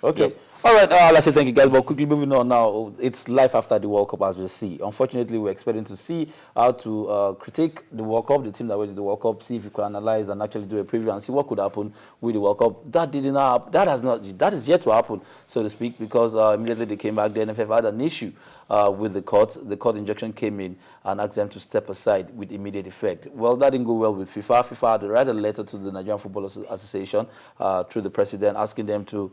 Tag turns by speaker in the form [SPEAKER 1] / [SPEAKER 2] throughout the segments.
[SPEAKER 1] Okay.
[SPEAKER 2] Yep.
[SPEAKER 1] All right, let's say thank you guys. But quickly moving on now, it's life after the World Cup as we see. Unfortunately, we're expecting to see how to critique the World Cup, the team that went to the World Cup, see if you can analyze and actually do a preview and see what could happen with the World Cup. That didn't happen. That is yet to happen, so to speak, because immediately they came back, the NFF had an issue with the court. The court injunction came in and asked them to step aside with immediate effect. Well, that didn't go well with FIFA. FIFA had to write a letter to the Nigerian Football Association through the president asking them to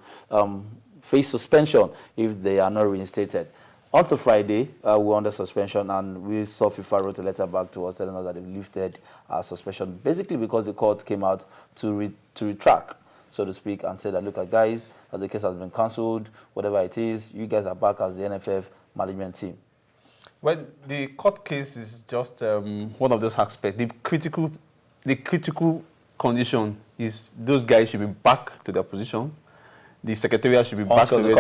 [SPEAKER 1] face suspension if they are not reinstated. Until Friday, we were under suspension, and we saw FIFA wrote a letter back to us telling us that they lifted suspension, basically because the court came out to retract, so to speak, and said that, look, guys, the case has been cancelled, whatever it is, you guys are back as the NFF management team.
[SPEAKER 2] Well, the court case is just one of those aspects. The critical condition is those guys should be back to their position. The secretariat should be back to the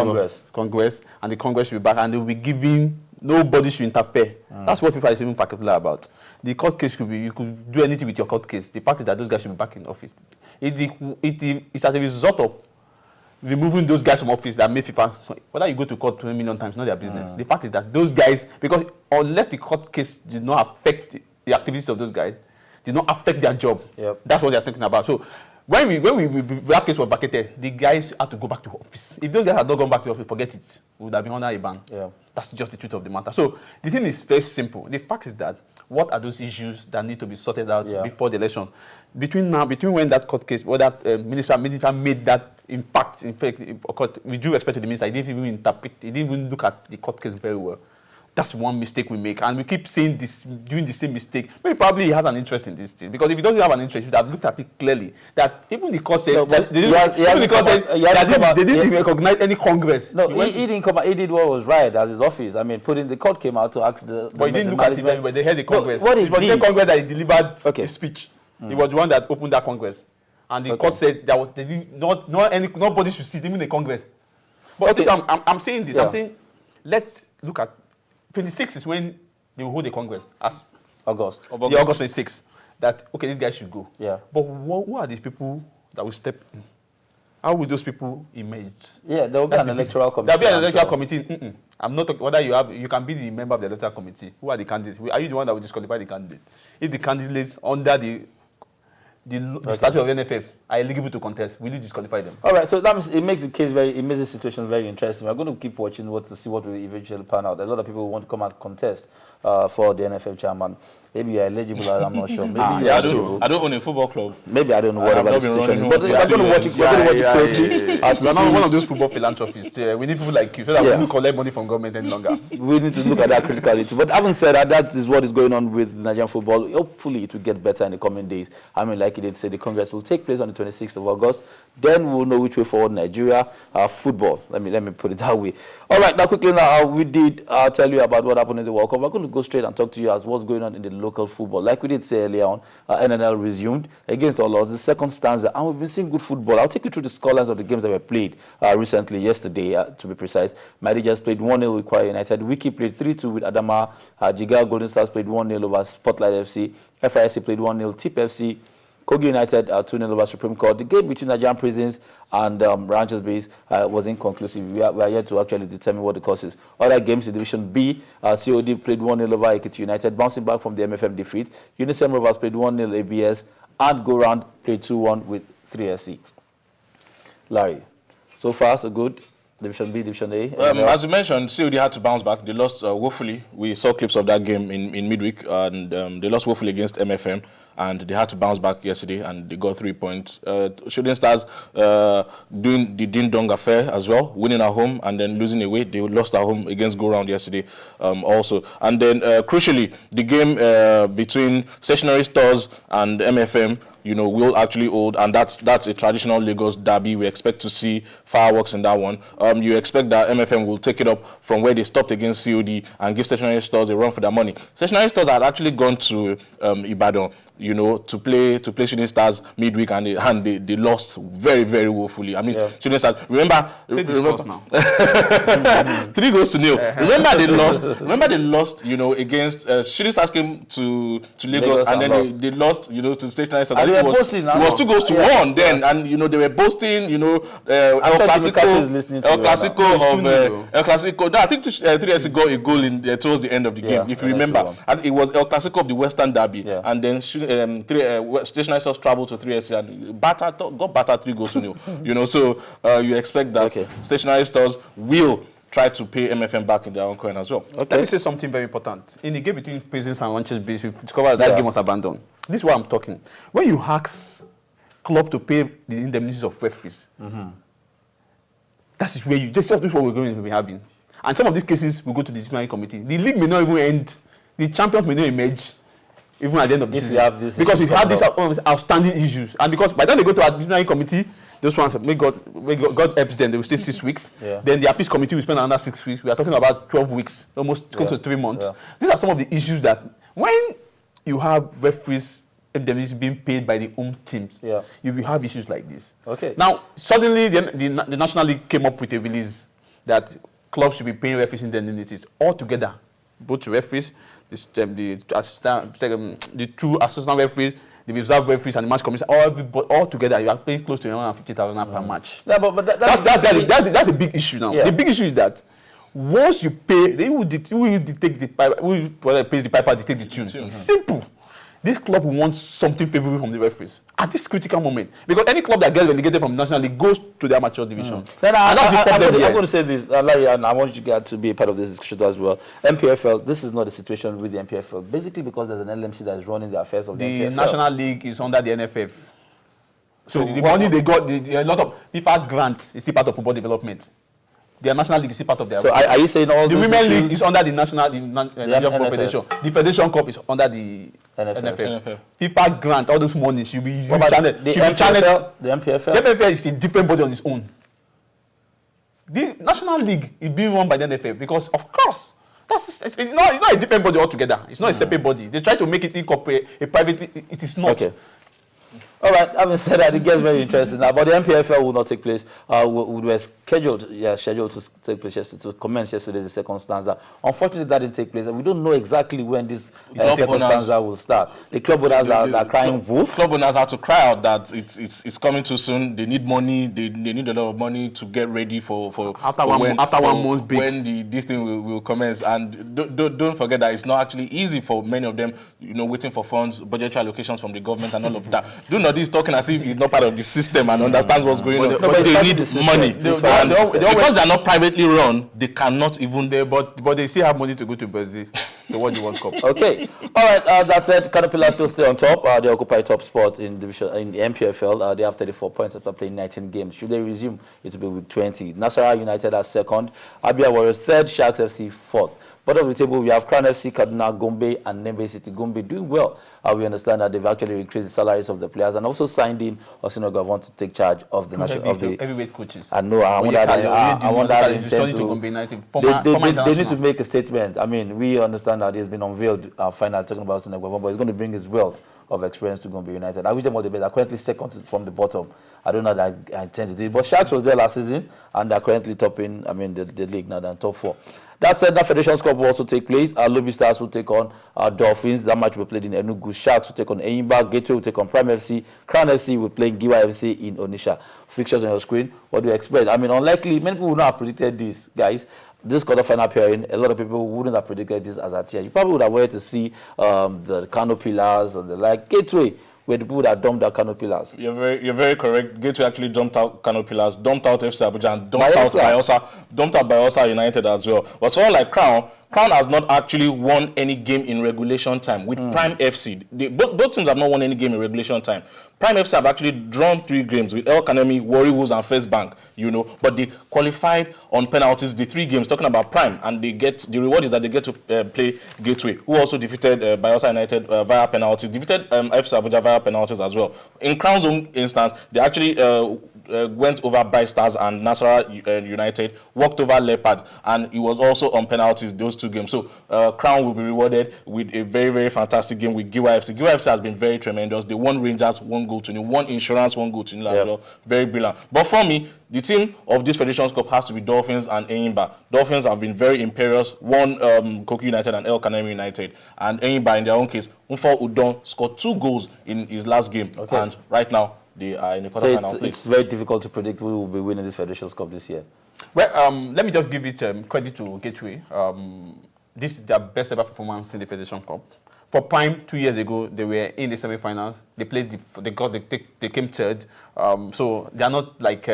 [SPEAKER 2] Congress, and the Congress should be back, and they will be giving, nobody should interfere. That's what people are even particular about. The court case could be, you could do anything with your court case. The fact is that those guys should be back in office. It's as a result of removing those guys from office that made FIFA, whether you go to court 20 million times, not their business. The fact is that those guys, because unless the court case did not affect the activities of those guys, did not affect their job, that's what they're thinking about. So when that case was vacated, the guys had to go back to office. If those guys had not gone back to office, forget it. We would have been under a ban. That's just the truth of the matter. So the thing is very simple. The fact is that what are those issues that need to be sorted out before the election? Between when that court case, or that minister made that impact, in fact, we do respect to the minister, he didn't even interpret, he didn't even look at the court case very well. That's one mistake we make, and we keep saying this, doing the same mistake. Maybe probably he has an interest in this thing, because if he doesn't have an interest, he should have looked at it clearly. That even the court said they didn't recognize any Congress.
[SPEAKER 1] No, he didn't come out. He did what was right as his office. I mean, the court came out to ask the.
[SPEAKER 2] But he didn't look at it very well. They heard the Congress.
[SPEAKER 1] No,
[SPEAKER 2] it was the Congress that he delivered his speech. He was the one that opened that Congress, and the court said that nobody should sit, even the Congress. But I'm saying this. I'm saying let's look at. 26 is when they will hold the Congress, as August 26. That, okay, these guys should go. But who are these people that will step in? How will those people emerge?
[SPEAKER 1] There will be an electoral committee.
[SPEAKER 2] There will be an electoral committee. I'm not talking whether you can be the member of the electoral committee. Who are the candidates? Are you the one that will disqualify the candidate? If the candidates under the statute of NFF are eligible to contest, will you disqualify them?
[SPEAKER 1] All right, so it makes the situation very interesting. We're going to keep watching to see what will eventually pan out. A lot of people want to come and contest for the NFF chairman. Maybe you're eligible, I'm not sure. Maybe
[SPEAKER 3] I don't own a football club.
[SPEAKER 1] Maybe I don't know whatever the situation is. But we're going to watch it closely.
[SPEAKER 2] We're not one of those football philanthropists. We need people like you so that we don't collect money from government any longer.
[SPEAKER 1] We need to look at that critically too. But having said that is what is going on with Nigerian football. Hopefully it will get better in the coming days. I mean, like you did say, the Congress will take place on the 26th of August. Then we'll know which way forward Nigeria football. Let me put it that way. All right, now quickly we did tell you about what happened in the World Cup. We're going to go straight and talk to you as what's going on in the local football. Like we did say earlier on, NNL resumed against all odds, the second stanza, and we've been seeing good football. I'll take you through the scorelines of the games that were played recently, yesterday, to be precise. Maidijas played 1-0 with Kwara United. Wiki played 3-2 with Adama. Jigawa Golden Stars played 1-0 over Spotlight FC. FISC played 1-0. Tip FC. Kogi United 2-0 over Supreme Court. The game between Nigerian Prisons and Ranchers Base was inconclusive. We are yet to actually determine what the cause is. Other games in Division B, COD played 1-0 over Ekiti United, bouncing back from the MFM defeat. Unisem Rovers played 1-0 ABS, and Go Round played 2-1 with 3SC. Larry, so far so good. Division B, Division A.
[SPEAKER 3] As you mentioned, COD had to bounce back. They lost woefully. We saw clips of that game in midweek, and they lost woefully against MFM, and they had to bounce back yesterday, and they got 3 points. Shooting Stars doing the Ding Dong affair as well, winning at home and then losing away. They lost at home against Go Round yesterday also. And then, crucially, the game between Stationary Stores and MFM, will actually hold, and that's a traditional Lagos derby. We expect to see fireworks in that one. You expect that MFM will take it up from where they stopped against COD and give Stationary Stores a run for their money. Stationary Stores had actually gone to Ibadan you know, to play Shooting Stars midweek, and they lost very, very woefully. I mean, Shooting Stars. Remember,
[SPEAKER 2] Say this course now.
[SPEAKER 3] 3-0. Remember they lost. You know, against Shooting Stars came to Lagos, and then they lost. You know, to Stationary Stars.
[SPEAKER 1] And they were boasting.
[SPEAKER 3] It was 2-1 then, and you know they were boasting. You know, El Clasico No, I think 3SC got a goal in towards the end of the game, if you remember. And it was El Clasico of the Western Derby, and then Stationary Stars traveled to 3SC and got battered 3-0. You know, so you expect that Stationary Stars will try to pay MFM back in their own coin as well.
[SPEAKER 2] Let me say something very important. In the game between Prisons and Manchester Beach, we've discovered that game was abandoned. This is why I'm talking. When you ask club to pay the indemnities of referees, this is what we're going to be having. And some of these cases will go to the disciplinary committee. The league may not even end. The champions may not emerge even at the end of the season. Because we have these outstanding issues. And because by the time they go to our disciplinary committee, those ones, may God helps them, they will stay 6 weeks. Then the appeals committee will spend another 6 weeks. We are talking about 12 weeks, almost close to 3 months. These are some of the issues that when you have referees indemnities being paid by the home teams, you will have issues like this. Now, suddenly the National League came up with a release that clubs should be paying referees indemnities all together, both to referees, the two assistant referees, the reserve referees, and the match commission, all together. You are paying close to 150,000 per match.
[SPEAKER 1] Yeah, but
[SPEAKER 2] that's a big issue now. The big issue is that once you pay, who pays the piper, dictate the tune. Simple. This club wants something favorable from the referees at this critical moment, because any club that gets relegated from the National League goes to the amateur division.
[SPEAKER 1] I'm going to say this, Larry, and I want you guys to be a part of this discussion as well. MPFL, this is not a situation with the MPFL, basically because there's an LMC that is running the affairs of the MPFL.
[SPEAKER 2] The National League is under the NFF. So the money they got, a lot of FIFA grant is still part of football development. The National League is still part of their.
[SPEAKER 1] So are you saying all
[SPEAKER 2] the Women League is under the Nigerian Federation. The Federation Cup is under the NFF. FIFA grant, all those money should be used.
[SPEAKER 1] The MPFL? The
[SPEAKER 2] MPFL is a different body on its own. The National League is being run by the NFF because, of course, it's not a different body altogether. It's not a separate body. They try to make it incorporate a private. It is not.
[SPEAKER 1] Okay. All right, having said that, it gets very interesting now. But the MPFL will not take place. We were scheduled to take place yesterday, to commence yesterday the second stanza. Unfortunately, that didn't take place. And we don't know exactly when this second stanza will start. The club owners are crying wolf.
[SPEAKER 3] Club owners have to cry out that it's coming too soon. They need money. They need a lot of money to get ready for
[SPEAKER 2] one month
[SPEAKER 3] when this thing will commence. And don't forget that it's not actually easy for many of them. You know, waiting for funds, budgetary allocations from the government, and all of that. Do not is talking as if he's not part of the system and understands what's going on. But they need money. Because they're not privately run, they cannot even.
[SPEAKER 2] But they still have money to go to Brazil to watch the World Cup.
[SPEAKER 1] Okay. All right. As I said, Canopilla still stay on top. They occupy top spot in the MPFL. They have 34 points after playing 19 games. Should they resume, it will be week 20. Nasarawa United are second. Abia Warriors third. Sharks FC fourth. Bottom of the table, we have Crown FC, Kaduna, Gombe, and Nembe City. Gombe doing well. We understand that they've actually increased the salaries of the players and also signed in Osino Gavon to take charge of the national
[SPEAKER 2] heavyweight coaches.
[SPEAKER 1] I know. I want that intent to. They need to make a statement. I mean, we understand that it's been unveiled. Final talking about Osino Gavon, but it's going to bring his wealth of experience to Gombe United. I wish them all the best. They're currently second from the bottom. I don't know that I intend to do it, but Sharks was there last season, and they're currently topping. I mean, the league now. They're top 4. That said, that Federations Cup will also take place. Lobby Stars will take on Dolphins. That match will be played in Enugu. Sharks will take on Enyimba. Gateway will take on Prime FC. Crown FC will play Giwa FC in Onitsha. Fixtures on your screen. What do you expect? I mean, unlikely. Many people would not have predicted this, guys. This quarterfinal pairing, a lot of people wouldn't have predicted this as a tier. You probably would have wanted to see the Kano Pillars and the like. Gateway, where the people that dumped out Kano Pillars.
[SPEAKER 3] You're very correct. Gateway actually dumped out Kano Pillars, dumped out FC Abuja, and dumped out Bayelsa United as well. But someone like Crown has not actually won any game in regulation time with Prime FC. Both teams have not won any game in regulation time. Prime FC have actually drawn 3 games with El Kanemi, Warri Wolves, and First Bank, you know, but they qualified on penalties the 3 games, talking about Prime, and they get the reward is that they get to play Gateway, who also defeated Bayelsa United via penalties, defeated FC Abuja via penalties as well. In Crown's own instance, they actually went over Bright Stars and Nasarawa United, walked over Leopards, and he was also on penalties those 2 games. So Crown will be rewarded with a very, very fantastic game with Giwa FC. Giwa FC has been very tremendous. They won Rangers 1 goal to nil, won Insurance 1 goal to nil as well. Very brilliant. But for me, the team of this Federations Cup has to be Dolphins and Enyimba. Dolphins have been very imperious, won Koki United and El Kanemi United. And Enyimba, in their own case, Mufo Udon scored 2 goals in his last game. Okay. And right now, they are in the quarterfinal
[SPEAKER 1] So it's very difficult to predict who will be winning this Federations Cup this year.
[SPEAKER 2] Well, let me just give it credit to Gateway. This is their best ever performance in the Federation Cup. For Prime, 2 years ago, they were in the semi-finals. They played, they came third. So they are not like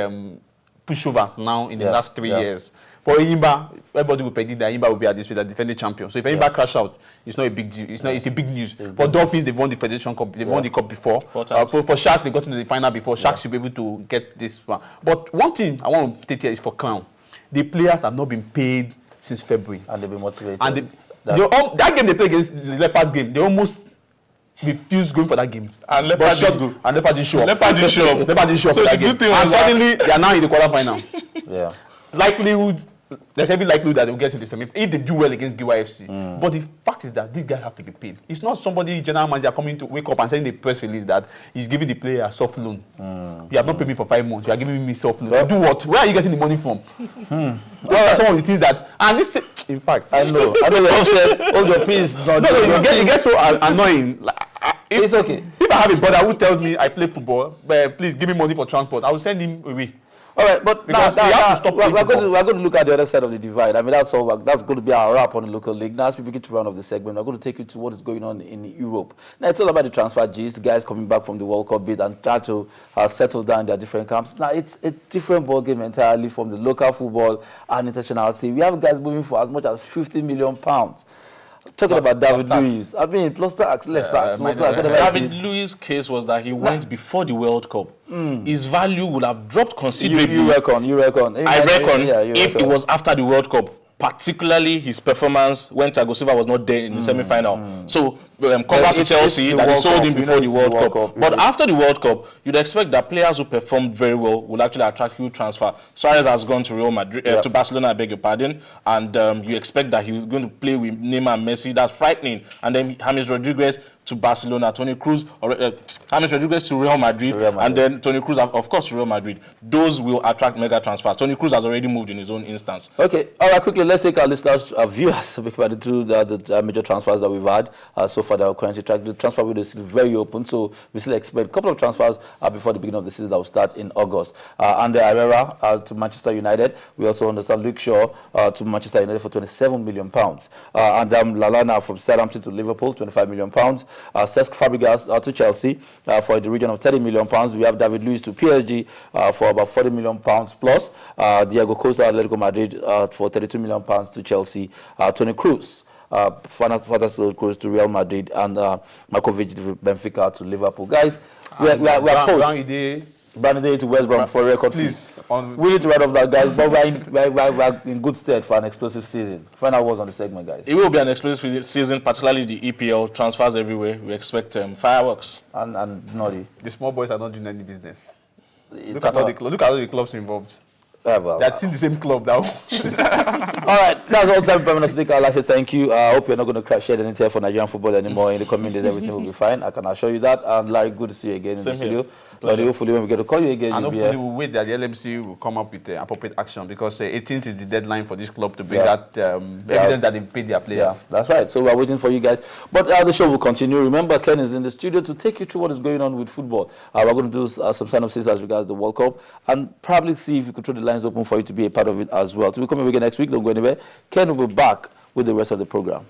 [SPEAKER 2] pushovers now in the last 3 years. For Enyimba, everybody will predict that Enyimba will be at this with the defending champion. So if Enyimba crash out, it's not a big deal. It's a big news. For Dolphins, they've won the Federation Cup. They've won the cup before.
[SPEAKER 3] 4 times.
[SPEAKER 2] For Sharks, they got into the final before. Sharks should be able to get this one. But one thing I want to take here is for Crown. The players have not been paid since February.
[SPEAKER 1] And they've been motivated.
[SPEAKER 2] And that game they played against the Leopards game, they almost refused going for that game.
[SPEAKER 3] And Leopards
[SPEAKER 2] didn't show up.
[SPEAKER 3] Leopards didn't show up.
[SPEAKER 2] Leopards didn't show up for that game. And suddenly, they are now in the quarterfinal.
[SPEAKER 1] Yeah.
[SPEAKER 2] Likelihood, there's every likelihood that they'll get to the semi if they do well against Giwa FC. But the fact is that these guys have to be paid. It's not somebody, general manager, coming to wake up and saying in the press release that he's giving the player a soft loan. You have not paid me for 5 months. You are giving me soft loan. Well, do what? Where are you getting the money from? Well, some of the things that, and this, in fact,
[SPEAKER 1] I know you all said, hold your peace.
[SPEAKER 2] No, it gets so annoying. Like,
[SPEAKER 1] it's okay.
[SPEAKER 2] If I have a brother who tells me I play football, but please give me money for transport, I will send him away.
[SPEAKER 1] All right, but
[SPEAKER 2] because we have to stop.
[SPEAKER 1] We're going to look at the other side of the divide. I mean, that's all. That's going to be our wrap on the local league. Now, as we begin to round off the segment, we're going to take you to what is going on in Europe. Now, it's all about the transfer gist. Guys coming back from the World Cup bid and try to settle down their different camps. Now, it's a different ballgame entirely from the local football and international scene. We have guys moving for as much as £50 million. Talking about David Luiz, I mean, plus tax, less tax.
[SPEAKER 3] David Luiz's case was that he went before the World Cup. His value would have dropped considerably.
[SPEAKER 1] You reckon?
[SPEAKER 3] I reckon if it was after the World Cup, particularly his performance when Thiago Silva was not there in the semi-final. So, congrats to Chelsea that they sold him before the World Cup. But after the World Cup, you'd expect that players who performed very well will actually attract huge transfer. Suarez has gone to Real Madrid, to Barcelona, I beg your pardon, and you expect that he's going to play with Neymar and Messi. That's frightening. And then James Rodriguez to Barcelona, Toni Kroos, James Rodriguez to Real Madrid, and then Toni Kroos, of course, to Real Madrid. Those will attract mega transfers. Toni Kroos has already moved in his own instance.
[SPEAKER 1] Okay, all right, quickly, let's take our listeners, viewers, about the major transfers that we've had so far that are currently tracked. The transfer window is still very open, so we still expect a couple of transfers before the beginning of the season that will start in August. Ander Herrera to Manchester United. We also understand Luke Shaw to Manchester United for £27 million. And Lallana from Southampton to Liverpool, £25 million. Cesc Fabregas to Chelsea for the region of £30 million. We have David Luiz to PSG for about £40 million plus. Diego Costa Atletico Madrid for £32 million to Chelsea. Toni Kroos, Fantastic Kroos to Real Madrid, and Markovic to Benfica to Liverpool. Guys, we are close. Brandon to West Brom for record.
[SPEAKER 2] Please,
[SPEAKER 1] we need to write off that, guys. But we're in good stead for an explosive season. Final words on the segment, guys.
[SPEAKER 3] It will be an explosive season, particularly the EPL transfers everywhere. We expect fireworks
[SPEAKER 1] and naughty.
[SPEAKER 2] The small boys are not doing any business. Look at all the clubs involved.
[SPEAKER 1] Well,
[SPEAKER 2] that's in the same club now.
[SPEAKER 1] All right, that's all time for us to take our last. Thank you. I hope you're not going to shed any tear for Nigerian football anymore. In the coming days, everything will be fine. I can assure you that. And Larry, good to see you again in the studio. Larry, hopefully when we get to call you again,
[SPEAKER 2] and hopefully we'll wait that the LMC will come up with appropriate action, because 18th is the deadline for this club to bring that evidence that they paid their players.
[SPEAKER 1] Yeah, that's right. So we're waiting for you guys. But the show will continue. Remember, Ken is in the studio to take you through what is going on with football. We're going to do some synopsis as regards the World Cup and probably see if we could throw the lines open for you to be a part of it as well. So we'll come again next week. Don't go anywhere. Ken will be back with the rest of the program.